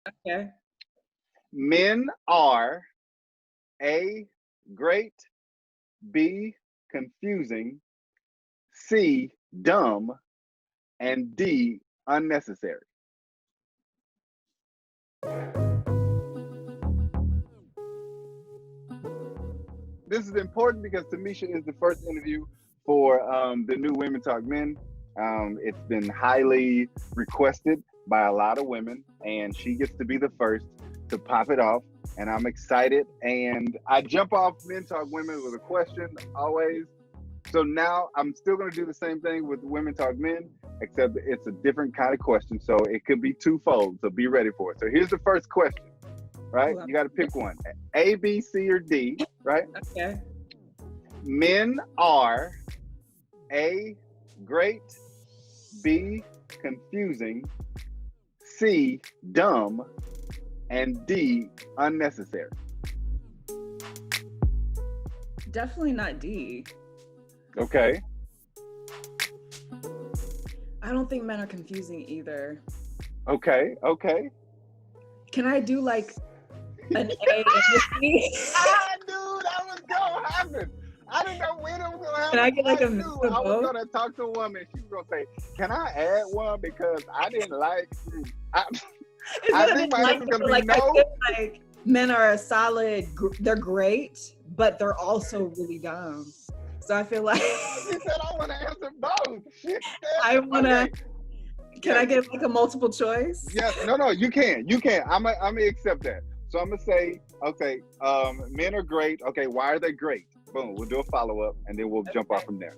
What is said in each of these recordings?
Okay. Men are A, great, B, confusing, C, dumb, and D, unnecessary. This is important because Tamesha is the first interview for the new Women Talk Men. It's been highly requested by a lot of women, and she gets to be the first to pop it off. And I'm excited. And I jump off Men Talk Women with a question always. So now I'm still going to do the same thing with Women Talk Men, except it's a different kind of question. So it could be twofold. So be ready for it. So here's the first question, right? You got to pick one: A, B, C, or D, right? Okay. Men are A, great, B, confusing, C, dumb, and D, unnecessary. Definitely not D. Okay. I don't think men are confusing either. Okay. Can I do like an A and a C? I knew that was gonna happen. I didn't know when it was gonna happen. Can I get like a mix knew of I was both? gonna talk to a woman. She was gonna say, "Can I add one because I didn't like." I think my answer's gonna be no. I feel like men are a solid. They're great, but they're also really dumb. So I feel like She said I want to answer both. Shit. I wanna. Okay. Can I get like a multiple choice? Yeah, no, you can. I'm gonna accept that. So I'm gonna say, okay, men are great. Okay, why are they great? Boom, we'll do a follow-up and then we'll jump off from there.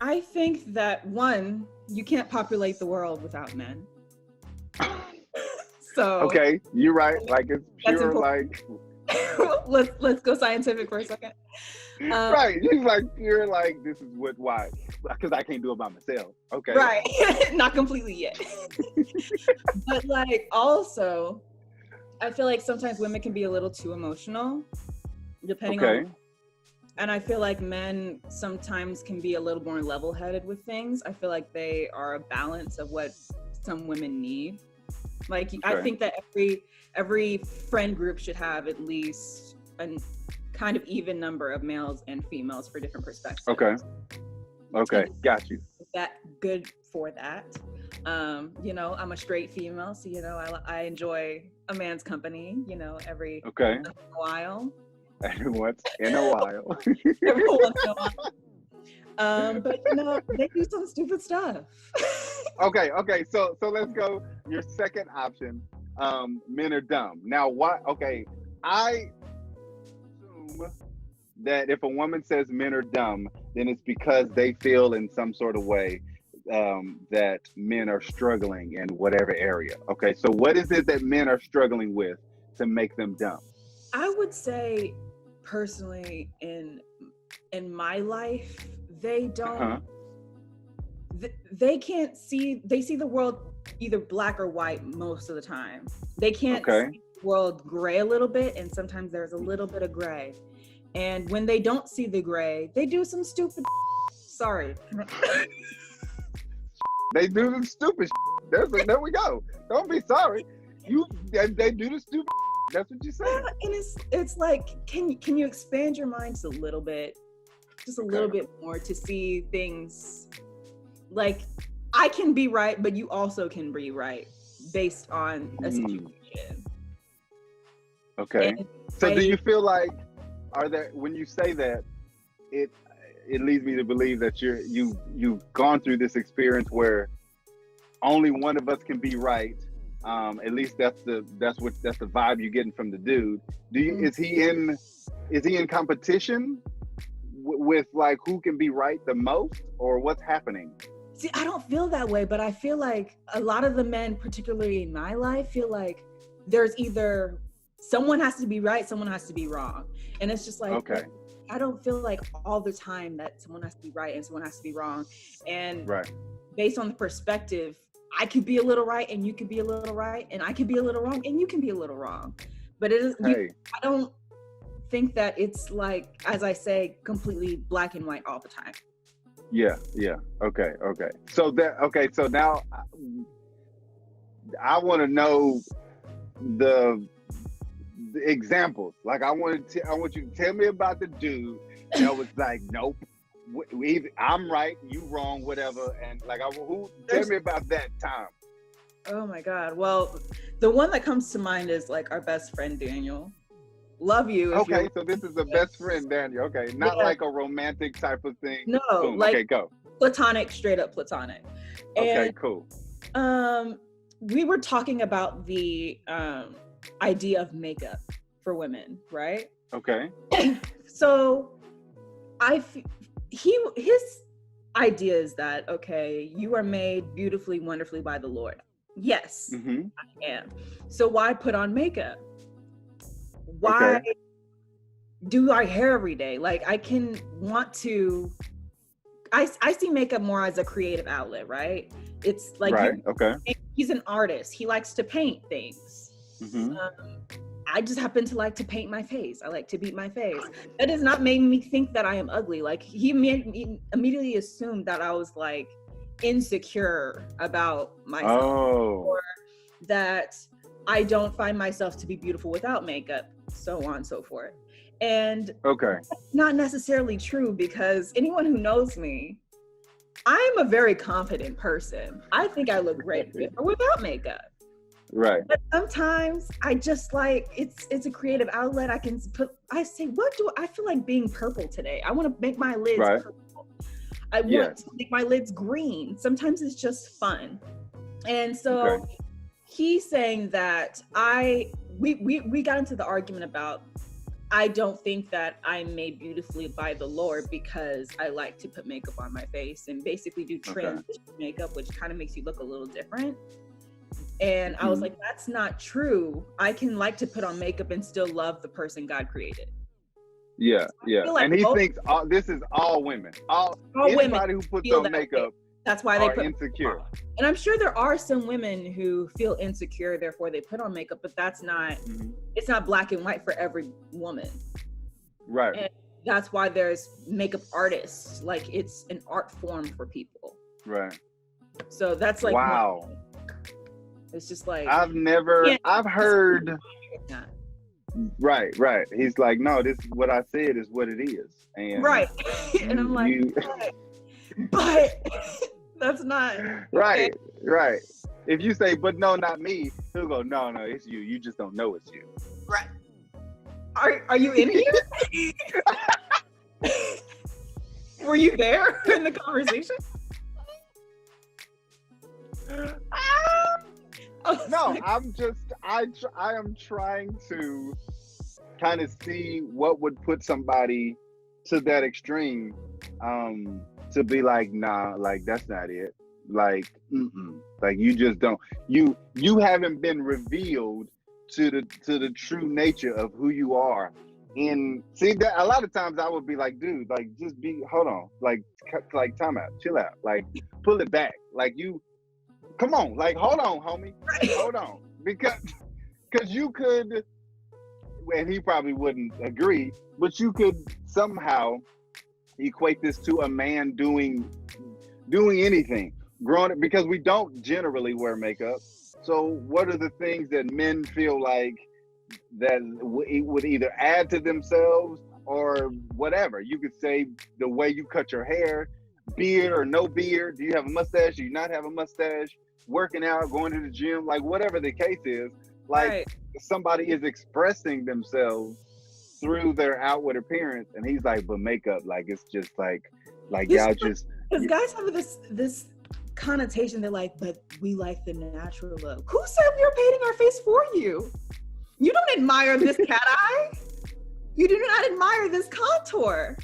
I think that one, you can't populate the world without men. So okay, you're right. Like it's pure important. like let's go scientific for a second. right. He's like pure like this is why. Because I can't do it by myself. Okay. Right. Not completely yet. But like also I feel like sometimes women can be a little too emotional, depending on. And I feel like men sometimes can be a little more level-headed with things. I feel like they are a balance of what some women need. Like I think that every friend group should have at least a kind of even number of males and females for different perspectives. Okay, got you. That good for that. You know, I'm a straight female, so you know I enjoy a man's company. You know, every once in a while. Every once in a while. Every once in a while. But you know, they do some stupid stuff. Okay. So let's go. Your second option. Men are dumb. Now what? Okay, I assume that if a woman says men are dumb, then it's because they feel in some sort of way that men are struggling in whatever area. Okay, so what is it that men are struggling with to make them dumb? I would say, personally, in my life, they don't. They can't see. They see the world either black or white most of the time. They can't see the world gray a little bit, and sometimes there's a little bit of gray. And when they don't see the gray, they do some stupid. Sorry. They do the stupid. There we go. Don't be sorry. They do the stupid. That's what you say. Yeah, and it's like, can you expand your mind just a little bit, little bit more to see things like I can be right, but you also can be right based on a situation. Okay. And so do you feel like when you say that, it leads me to believe that you've gone through this experience where only one of us can be right. At least that's the vibe you're getting from the dude. Is he in competition with like who can be right the most, or what's happening? See, I don't feel that way, but I feel like a lot of the men, particularly in my life, feel like there's either someone has to be right, someone has to be wrong. And it's just like, I don't feel like all the time that someone has to be right and someone has to be wrong. And based on the perspective, I could be a little right and you could be a little right, and I could be a little wrong and you can be a little wrong. But it is, I don't think that it's like, as I say, completely black and white all the time. Yeah. Okay. So now I want to know the examples. Like I want you to tell me about the dude that was like, nope, I'm right, you wrong, whatever. And like, tell me about that time. Oh my God. Well, the one that comes to mind is like our best friend Daniel. Love you. Okay, so this is a best friend Daniel. Okay, not like a romantic type of thing. No, boom. like okay, go. Platonic, straight up platonic. Okay, and, cool. We were talking about the idea of makeup for women, right? Okay. So his idea is that, okay, you are made beautifully, wonderfully by the Lord. Yes, I am. So why put on makeup? Why do our hair every day? Like I see makeup more as a creative outlet, right? It's like, he's an artist. He likes to paint things. I just happen to like to paint my face. I like to beat my face. That does not make me think that I am ugly. Like he immediately assumed that I was like insecure about myself, or that I don't find myself to be beautiful without makeup, so on and so forth. And that's not necessarily true, because anyone who knows me, I'm a very confident person. I think I look great with or without makeup. Right. But sometimes I just like, it's a creative outlet. I feel like being purple today. I want to make my lids purple. I want to make my lids green. Sometimes it's just fun. And so he's saying that we got into the argument about, I don't think that I'm made beautifully by the Lord because I like to put makeup on my face and basically do transition makeup, which kind of makes you look a little different. And I was like, that's not true. I can like to put on makeup and still love the person God created. Yeah, so like, and he thinks this is all women. All anybody who puts on makeup, that's why they put insecure. And I'm sure there are some women who feel insecure, therefore they put on makeup, but that's not, it's not black and white for every woman. Right. And that's why there's makeup artists. Like it's an art form for people. Right. So that's like, wow. It's just like, I've heard. Right. He's like, no, this what I said is what it is. And and I'm like, but that's not right. If you say, but no, not me, he'll go, no, it's you. You just don't know it's you. Right. Are you in here? Were you there in the conversation? No, I am trying to kind of see what would put somebody to that extreme, to be like, nah, like that's not it. Like, like you just don't, you haven't been revealed to the true nature of who you are. And see that a lot of times I would be like, dude, like just hold on, like time out, chill out, like pull it back, like come on, like hold on, homie, hold on, because you could, and he probably wouldn't agree, but you could somehow equate this to a man doing anything, growing, because we don't generally wear makeup. So what are the things that men feel like that would either add to themselves or whatever? You could say the way you cut your hair, beard or no beard, do you have a mustache, do you not have a mustache, working out, going to the gym, like whatever the case is, like somebody is expressing themselves through their outward appearance, and he's like, but makeup, like it's just like y'all just, because guys have this connotation, they're like, but we like the natural look. Who said we were painting our face for you? You don't admire this cat eye. You do not admire this contour.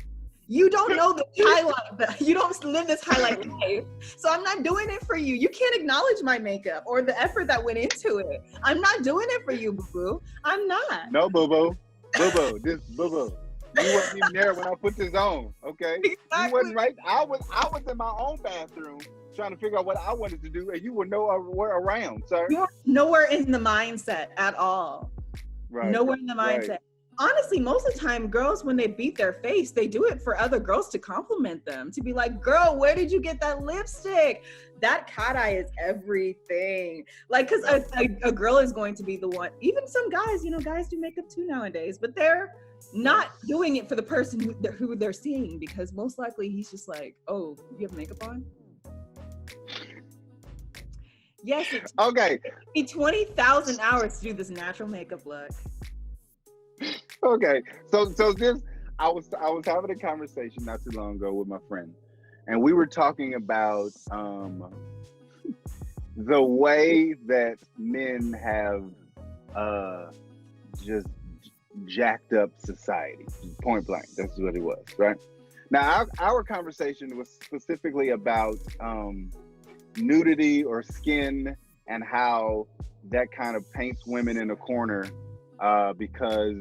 You don't know the highlight. You don't live this highlight life. So I'm not doing it for you. You can't acknowledge my makeup or the effort that went into it. I'm not doing it for you, boo-boo. I'm not. No, boo-boo. Boo-boo. This boo-boo. You wasn't even there when I put this on, okay? Exactly. You wasn't right. I was in my own bathroom trying to figure out what I wanted to do, and you were nowhere around, sir. You're nowhere in the mindset at all. Right. Nowhere in the mindset. Right. honestly, most of the time, girls, when they beat their face, they do it for other girls to compliment them, to be like, girl, where did you get that lipstick? That cat eye is everything. Like, because a girl is going to be the one, even some guys, guys do makeup too nowadays, but they're not doing it for the person who they're seeing, because most likely he's just like, oh, you have makeup on? Yes, it okay. took me 20,000 hours to do this natural makeup look. Okay, so this, I was having a conversation not too long ago with my friend, and we were talking about the way that men have just jacked up society, point blank. That's what it was, right? Now, our conversation was specifically about nudity or skin, and how that kind of paints women in a corner, because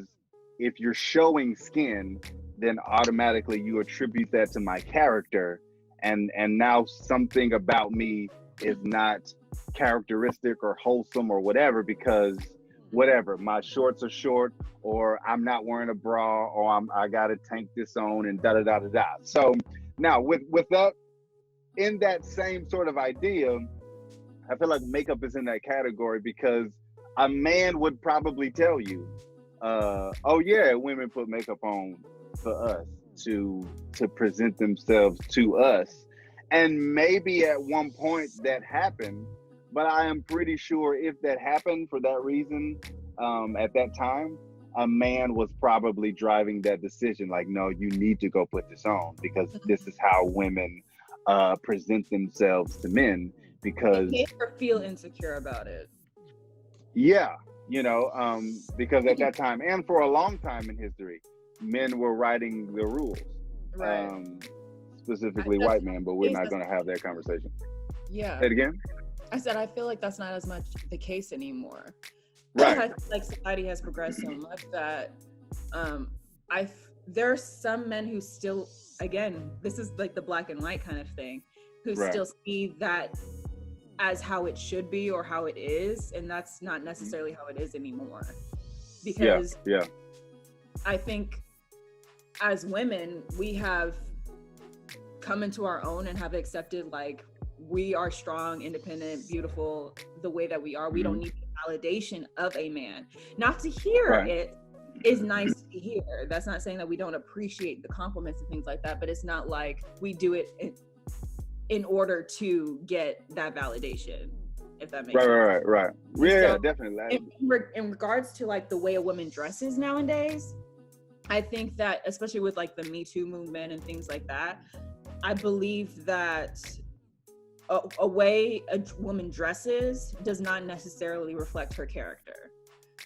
if you're showing skin, then automatically you attribute that to my character, and now something about me is not characteristic or wholesome or whatever, because whatever, my shorts are short, or I'm not wearing a bra, or I gotta tank this on, and da da da da da. So now with that, in that same sort of idea, I feel like makeup is in that category, because a man would probably tell you, oh yeah, women put makeup on for us to present themselves to us. And maybe at one point that happened, but I am pretty sure if that happened for that reason, at that time, a man was probably driving that decision. Like, no, you need to go put this on, because this is how women present themselves to men, because they never feel insecure about it. Yeah, because at that time, and for a long time in history, men were writing the rules, right? Specifically white men, but we're not going to have that conversation. Yeah. Say it again? I said, I feel like that's not as much the case anymore. Right. I feel like society has progressed so much that there are some men who still, again, this is like the black and white kind of thing, who still see that as how it should be or how it is, and that's not necessarily how it is anymore. Because I think as women, we have come into our own and have accepted, like, we are strong, independent, beautiful the way that we are. We don't need the validation of a man. Not to hear it is nice to hear. That's not saying that we don't appreciate the compliments and things like that, but it's not like we do it in order to get that validation, if that makes sense. Right. Yeah, so, definitely. In regards to like the way a woman dresses nowadays, I think that, especially with like the Me Too movement and things like that, I believe that a way a woman dresses does not necessarily reflect her character,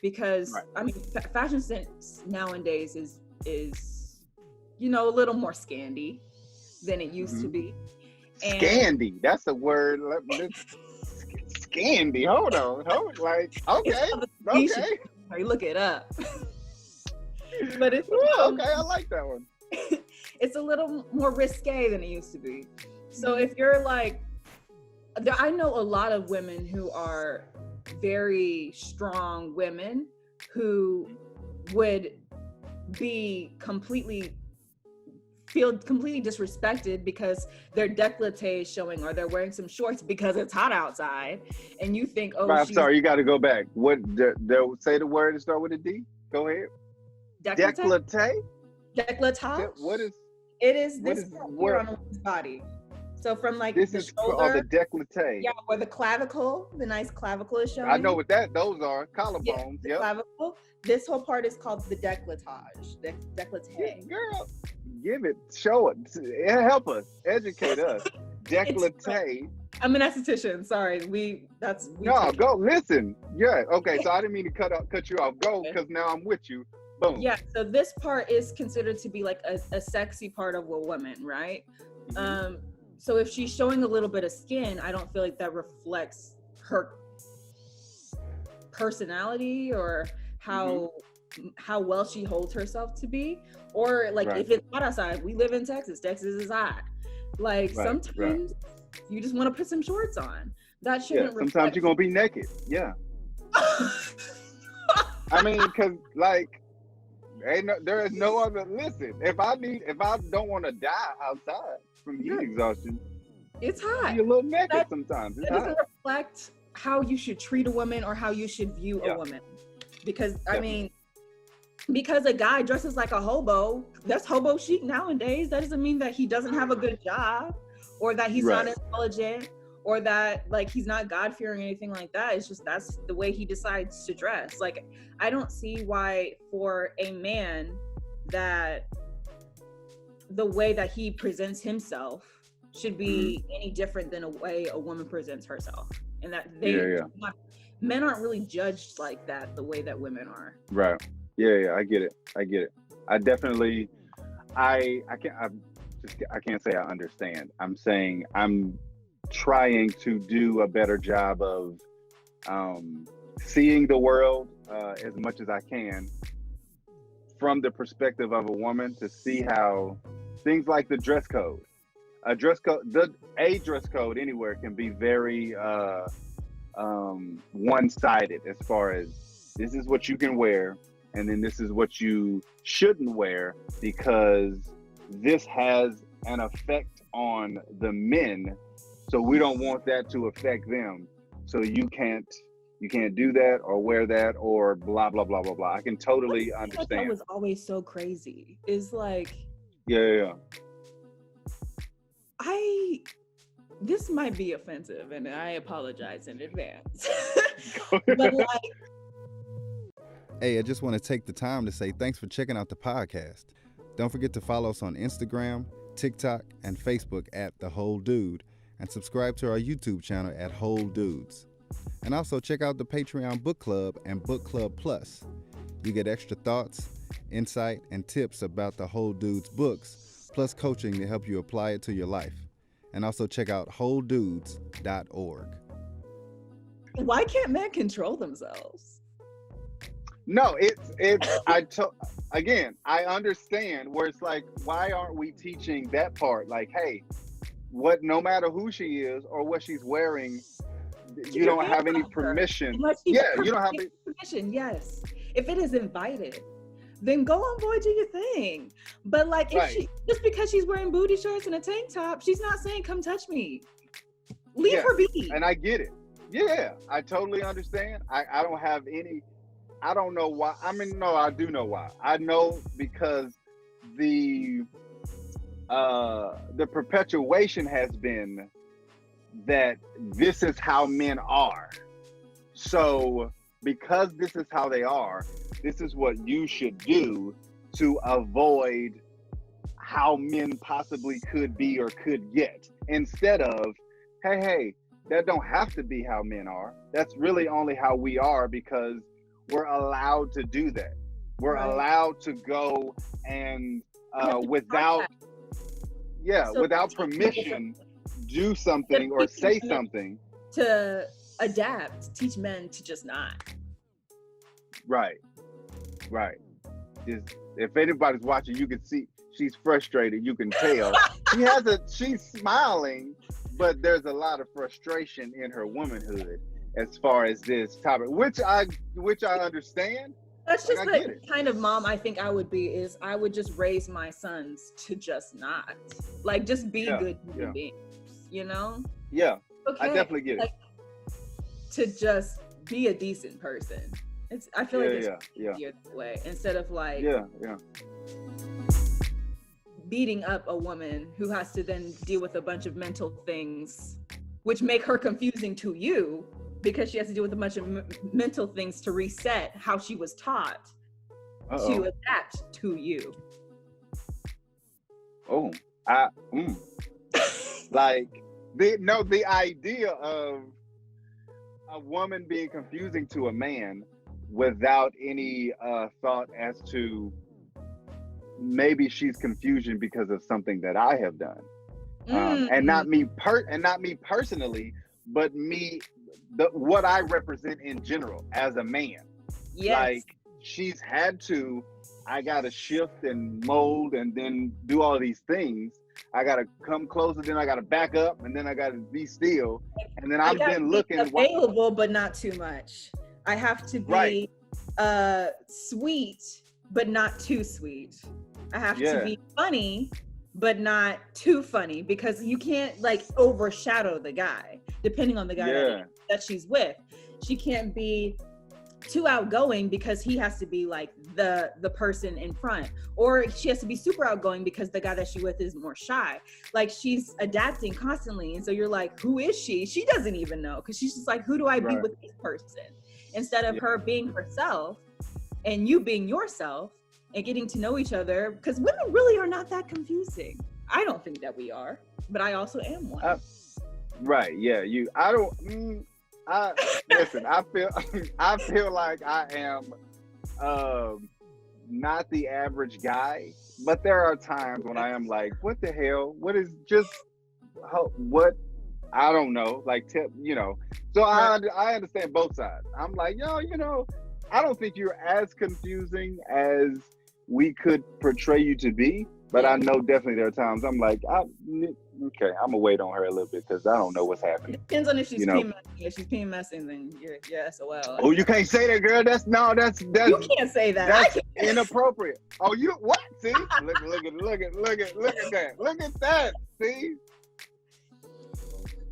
because I mean, fashion sense nowadays is a little more scandy than it used to be. Scandy, that's the word. Scandy. Hold on. Like, okay. Look it up. But it's okay. I like that one. It's a little more risque than it used to be. So if you're like, I know a lot of women who are very strong women who would feel completely disrespected because their décolleté is showing, or they're wearing some shorts because it's hot outside, and you think, oh, I'm sorry, you got to go back. What? Say the word and start with a D. Go ahead. Décolleté. Décolletage. What is? It is this here on a woman's body. So from like this the is shoulder, the décolleté. Yeah, or the clavicle, the nice clavicle is showing. I know what those are. Collarbones. Yeah, clavicle. This whole part is called the décolletage. Décolleté. Girl, give it, show it, help us, educate us. Décolleté. I'm an esthetician. Sorry, go listen. Yeah, okay. So I didn't mean to cut you off. Go, because now I'm with you. Boom. Yeah. So this part is considered to be like a sexy part of a woman, right? Mm-hmm. So if she's showing a little bit of skin, I don't feel like that reflects her personality or how well she holds herself to be. Or like if it's hot outside, we live in Texas. Texas is hot. Like sometimes you just want to put some shorts on. That shouldn't reflect. Sometimes you're gonna be naked. Yeah. I mean, because like There is no other. Listen, if I don't want to die outside from heat exhaustion, it's hot. You're a little naked sometimes. It doesn't reflect how you should treat a woman or how you should view a woman. Because because a guy dresses like a hobo, that's hobo chic nowadays. That doesn't mean that he doesn't have a good job, or that he's not intelligent, or that like he's not God-fearing or anything like that. It's just that's the way he decides to dress. Like, I don't see why for a man that the way that he presents himself should be any different than a way a woman presents herself. And that men aren't really judged like that the way that women are. Right. Yeah, I get it. I definitely, I can't say I understand. I'm saying I'm trying to do a better job of seeing the world as much as I can from the perspective of a woman, to see how things like the dress code, a dress code anywhere can be very one-sided as far as this is what you can wear, and then this is what you shouldn't wear, because this has an effect on the men, so we don't want that to affect them, so you can't do that or wear that or blah blah blah blah blah. I can totally understand. That was always so crazy. Is like, this might be offensive, and I apologize in advance. But like, hey, I just want to take the time to say thanks for checking out the podcast. Don't forget to follow us on Instagram, TikTok, and Facebook at The Whole Dude, and subscribe to our YouTube channel at Whole Dudes. And also check out the Patreon Book Club and Book Club Plus. You get extra thoughts, insight, and tips about The Whole Dudes books, plus coaching to help you apply it to your life. And also check out wholedudes.org. Why can't men control themselves? No, again, I understand where it's like, why aren't we teaching that part? Like, hey, no matter who she is or what she's wearing, you don't have any permission. You don't have any permission. Yes, if it is invited, then go on board, do your thing. But like, if just because she's wearing booty shorts and a tank top, she's not saying come touch me. Leave her be. And I get it. Yeah, I totally understand. I don't have any. I don't know why. I mean, no, I do know why. I know because the perpetuation has been that this is how men are. So because this is how they are, this is what you should do to avoid how men possibly could be or could get. Instead of, hey, that don't have to be how men are. That's really only how we are because we're allowed to do that. We're allowed to go and without permission, do something or say something. To adapt, teach men to just not. Right. If anybody's watching, you can see she's frustrated. You can tell. She's smiling, but there's a lot of frustration in her womanhood as far as this topic, which I understand. That's just the kind of mom I think I would be. Is I would just raise my sons to just not, like, just be good human beings, you know? Yeah. Okay. I definitely get it. Like, to just be a decent person. I feel like it's easier that way, instead of like beating up a woman who has to then deal with a bunch of mental things, which make her confusing to you because she has to deal with a bunch of mental things to reset how she was taught to adapt to you. Like the idea of a woman being confusing to a man without any thought as to maybe she's confusion because of something that I have done, and not me personally, but what I represent in general as a man. Yes. Like, she's had to. I gotta shift and mold and then do all these things. I gotta come closer, then I gotta back up, and then I gotta be still, and then I've been looking available, but not too much. I have to be sweet, but not too sweet. I have to be funny, but not too funny, because you can't like overshadow the guy, depending on the guy that she's with. She can't be too outgoing because he has to be like the person in front, or she has to be super outgoing because the guy that she's with is more shy. Like, she's adapting constantly, and so you're like, who is she? She doesn't even know, because she's just like, who do I be with this person? Instead of her being herself and you being yourself and getting to know each other, because women really are not that confusing. I don't think that we are, but I also am one. Right? Yeah. Listen. I feel like I am not the average guy, but there are times when I am like, what the hell? What is just what? I don't know. Like, So I understand both sides. I'm like, I don't think you're as confusing as we could portray you to be, but I know definitely there are times I'm like, I'm gonna wait on her a little bit because I don't know what's happening. It depends on if she's PMSing. If she's PMSing, then you're SOL. Oh, you can't say that, girl. That's you can't say that. That's inappropriate. Oh, you what? See? Look at that. Look at that. See?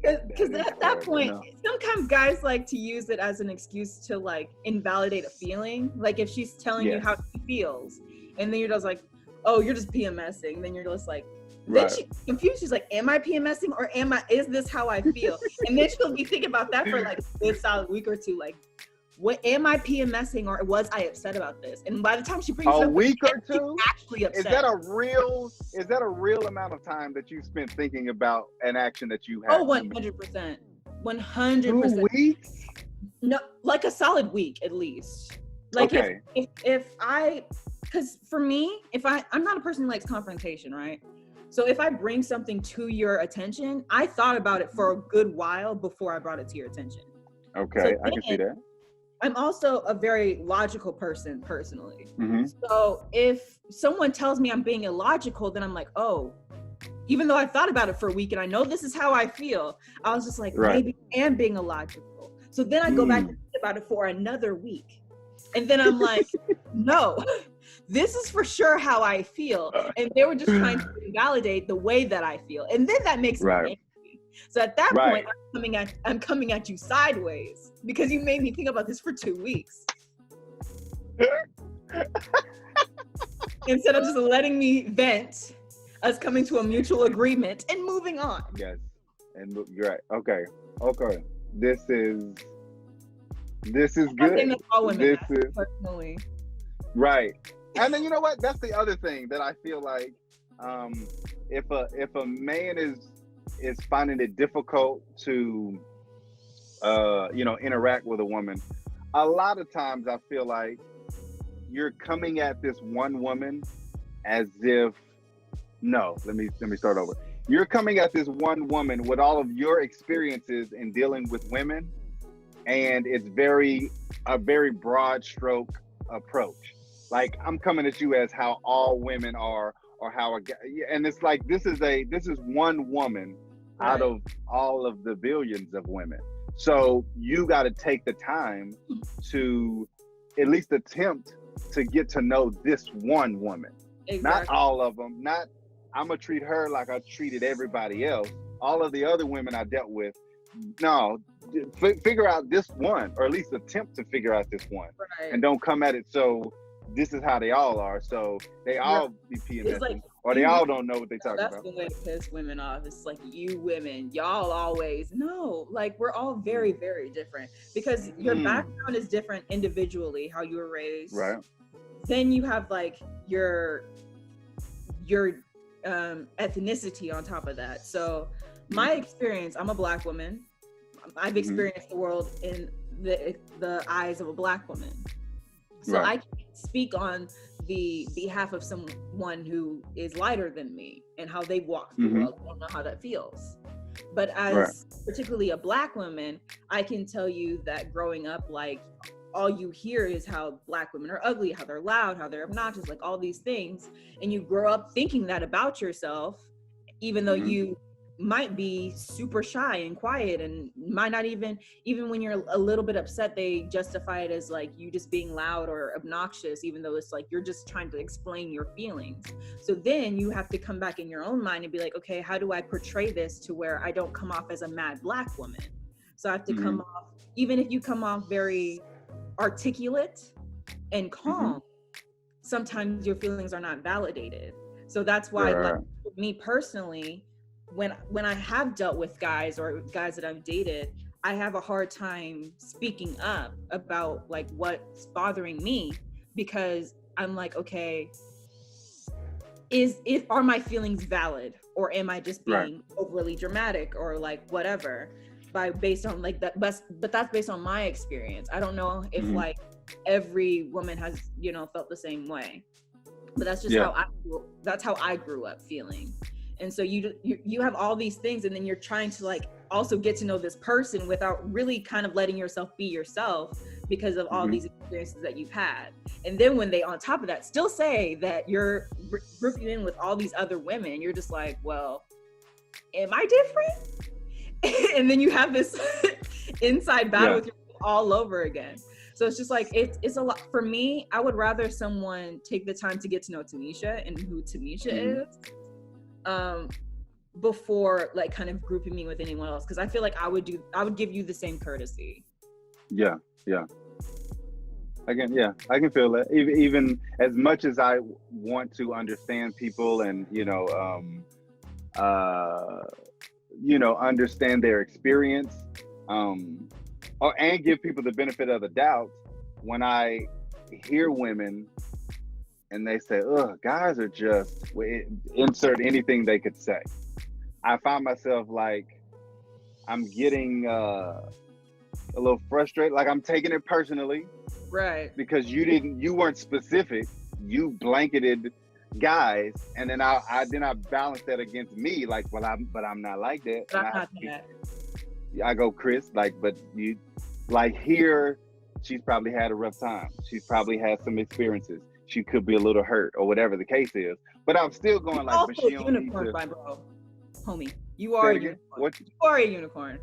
Because at that point, sometimes guys like to use it as an excuse to like invalidate a feeling. Like, if she's telling you how she feels, and then you're just like, oh, you're just PMSing. Then you're just like, then she's confused. She's like, am I PMSing, or is this how I feel? And then she'll be thinking about that for like a good solid week or two. Like, what am I PMSing, or was I upset about this? And by the time she brings it up, a week or two, actually upset. Is that a real amount of time that you spent thinking about an action that you had? Oh, 100%. 100%. 2 weeks? No, like a solid week at least. Like, because for me, I'm not a person who likes confrontation, right? So if I bring something to your attention, I thought about it for a good while before I brought it to your attention. Okay, so I can see that. I'm also a very logical person personally. Mm-hmm. So if someone tells me I'm being illogical, then I'm like, oh, even though I thought about it for a week and I know this is how I feel, I was just like, maybe I am being illogical. So then I go back and think about it for another week. And then I'm like, no, this is for sure how I feel. And they were just trying to validate the way that I feel. And then that makes me angry. So at that point, I'm coming at you sideways because you made me think about this for 2 weeks. Instead of just letting me vent, us coming to a mutual agreement and moving on. Yes. And you're right. Okay. This is good. That's all women personally. Right. And then you know what? That's the other thing that I feel like if a man is finding it difficult to interact with a woman, a lot of times I feel like you're coming at this one woman as if let me start over. You're coming at this one woman with all of your experiences in dealing with women, and it's a very broad stroke approach. Like, I'm coming at you as how all women are, or how and it's like this is one woman out of all of the billions of women. So you got to take the time to at least attempt to get to know this one woman. Exactly. Not all of them. Not I'm gonna treat her like I treated everybody else. All of the other women I dealt with, no, figure out this one, or at least attempt to figure out this one, and don't come at it so this is how they all are. So they all be PMSing, like, or they all don't know what they talking about. That's the way to piss women off. It's like, you women, y'all always like, we're all very, very different because your background is different individually, how you were raised. Right. Then you have like your ethnicity on top of that. So my experience, I'm a Black woman. I've experienced the world in the eyes of a Black woman. So I can speak on the behalf of someone who is lighter than me and how they walk through the world. I don't know how that feels. But as particularly a Black woman, I can tell you that growing up, like, all you hear is how Black women are ugly, how they're loud, how they're obnoxious, like all these things. And you grow up thinking that about yourself, even though you might be super shy and quiet and might not even when you're a little bit upset, they justify it as like you just being loud or obnoxious, even though it's like you're just trying to explain your feelings. So then you have to come back in your own mind and be like, okay, how do I portray this to where I don't come off as a mad Black woman? So I have to come off, even if you come off very articulate and calm, sometimes your feelings are not validated. So that's why, like, me personally, when I have dealt with guys or guys that I've dated, I have a hard time speaking up about like what's bothering me, because I'm like, okay, are my feelings valid, or am I just being overly dramatic or like whatever, based on like that, but that's based on my experience. I don't know if like every woman has, you know, felt the same way, but that's just how I grew up feeling. And so you have all these things, and then you're trying to like also get to know this person without really kind of letting yourself be yourself because of all these experiences that you've had. And then when they on top of that still say that you're grouping in with all these other women, you're just like, well, am I different? And then you have this inside battle with yourself all over again. So it's just like, it's a lot. For me, I would rather someone take the time to get to know Tamesha and who Tamesha is, before like kind of grouping me with anyone else. Cause I feel like I would give you the same courtesy. Yeah. I can feel that. Even as much as I want to understand people and, understand their experience, and give people the benefit of the doubt, when I hear women and they say, ugh, guys are just, insert anything they could say, I find myself like, I'm getting a little frustrated, like I'm taking it personally. Right. Because you weren't specific, you blanketed guys, and then I balance that against me, like, I'm not like that. But I'm not that. I go, Chris, like, but you, like, here, she's probably had a rough time. She's probably had some experiences. She could be a little hurt or whatever the case is. But I'm still going like, but she don't need to. Bro. Homie, you are a unicorn. What? You are a unicorn.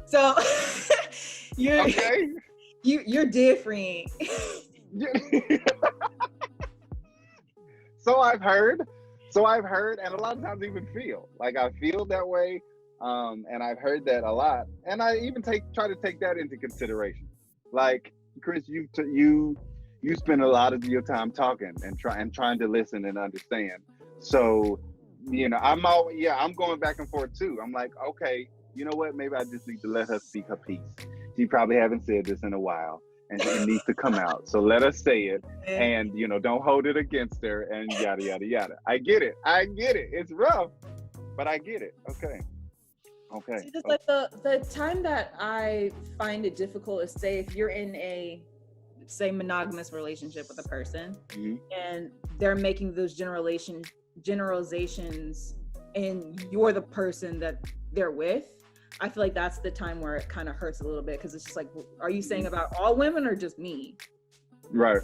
So you're okay. You're different. So I've heard, and a lot of times even feel like I feel that way. And I've heard that a lot, and I even try to take that into consideration. Like, Chris, you spend a lot of your time talking and trying to listen and understand. So, I'm going back and forth too. I'm like, okay, you know what? Maybe I just need to let her speak her piece. She probably haven't said this in a while, and it needs to come out. So let us say it, and don't hold it against her, and yada yada yada. I get it. It's rough, but I get it. Okay. See, just like the time that I find it difficult is, say, if you're in a monogamous relationship with a person, and they're making those generalizations, and you're the person that they're with. I feel like that's the time where it kind of hurts a little bit, because it's just like, are you saying about all women or just me? Right.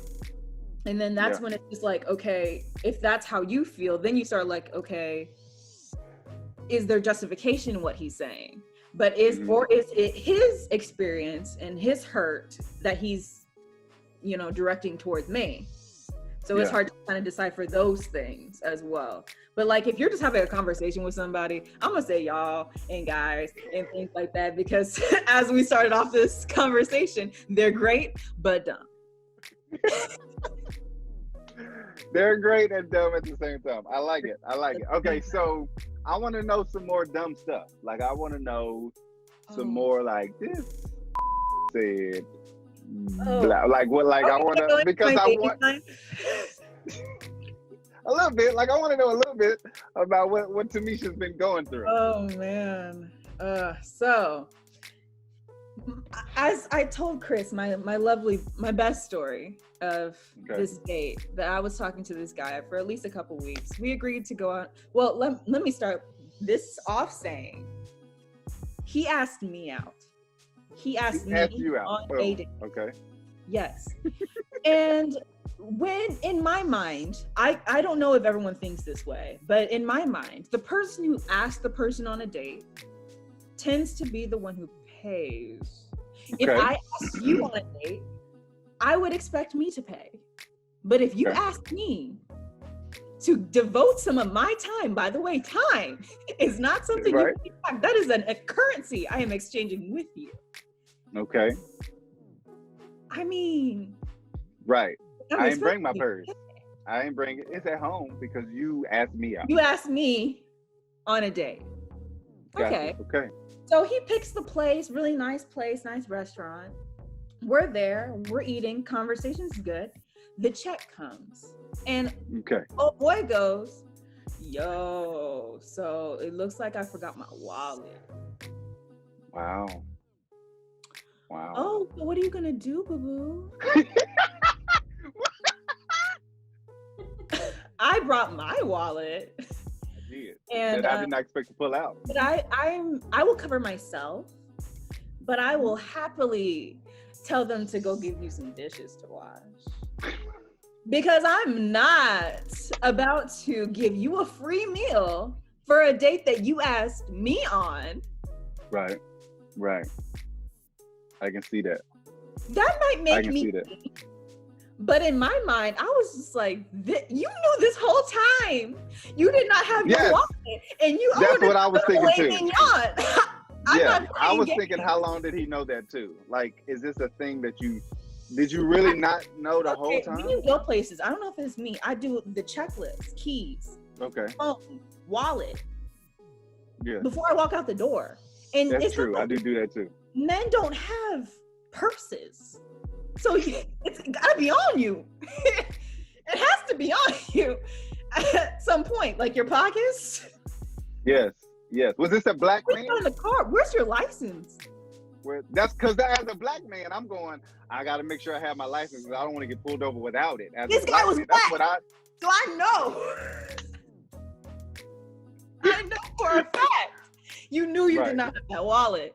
And then that's when it's just like, okay, if that's how you feel, then you start like, okay, is there justification in what he's saying? But is it his experience and his hurt that he's, directing towards me? So it's hard to kind of decipher those things as well. But like, if you're just having a conversation with somebody, I'm gonna say y'all and guys and things like that, because as we started off this conversation, they're great but dumb. They're great and dumb at the same time. I like it. Okay, so I want to know some more dumb stuff. Like, I want to know some more like this said. Like what? Like, I want to, because I want a little bit. Like, I want to know a little bit about what Tamesha's been going through. Oh man. So as I told Chris, my best story of this date, that I was talking to this guy for at least a couple weeks. We agreed to go on. Well, let me start this off saying, he asked me out. He asked me you out on a date. Okay. Yes. And when in my mind, I don't know if everyone thinks this way, but in my mind, the person who asks the person on a date tends to be the one who pays. Okay. If I ask you on a date, I would expect me to pay. But if you ask me to devote some of my time, by the way, time is not something you can back. That is a currency I am exchanging with you. Okay. I mean, right. I ain't bring my purse. I ain't bring it. It's at home because you asked me out. You asked me on a date. Okay. Okay. So he picks the place, really nice place, nice restaurant. We're there, we're eating, conversation's good. The check comes. And oh boy goes, yo, so it looks like I forgot my wallet. Wow. Oh, so what are you gonna do, boo-boo? I brought my wallet. I did. And that I did not expect to pull out. But I will cover myself, but I will happily tell them to go give you some dishes to wash. Because I'm not about to give you a free meal for a date that you asked me on. Right. I can see that. That might make me think, but in my mind, I was just like, you knew this whole time. You did not have your wallet. And you That's what I was thinking too. I was thinking, how long did he know that too? Like, is this a thing that did you really not know the whole time? When you go places, I don't know if it's me. I do the checklist, keys, phone, wallet. Yeah. Before I walk out the door. And that's true. I do that too. Men don't have purses. So it's gotta be on you. It has to be on you at some point. Like your pockets. Yes. Was this a black man? In the car. Where's your license? That's because as a black man, I'm going, I got to make sure I have my license because I don't want to get pulled over without it. This guy was black. So I know. I know for a fact. You knew you did not have that wallet.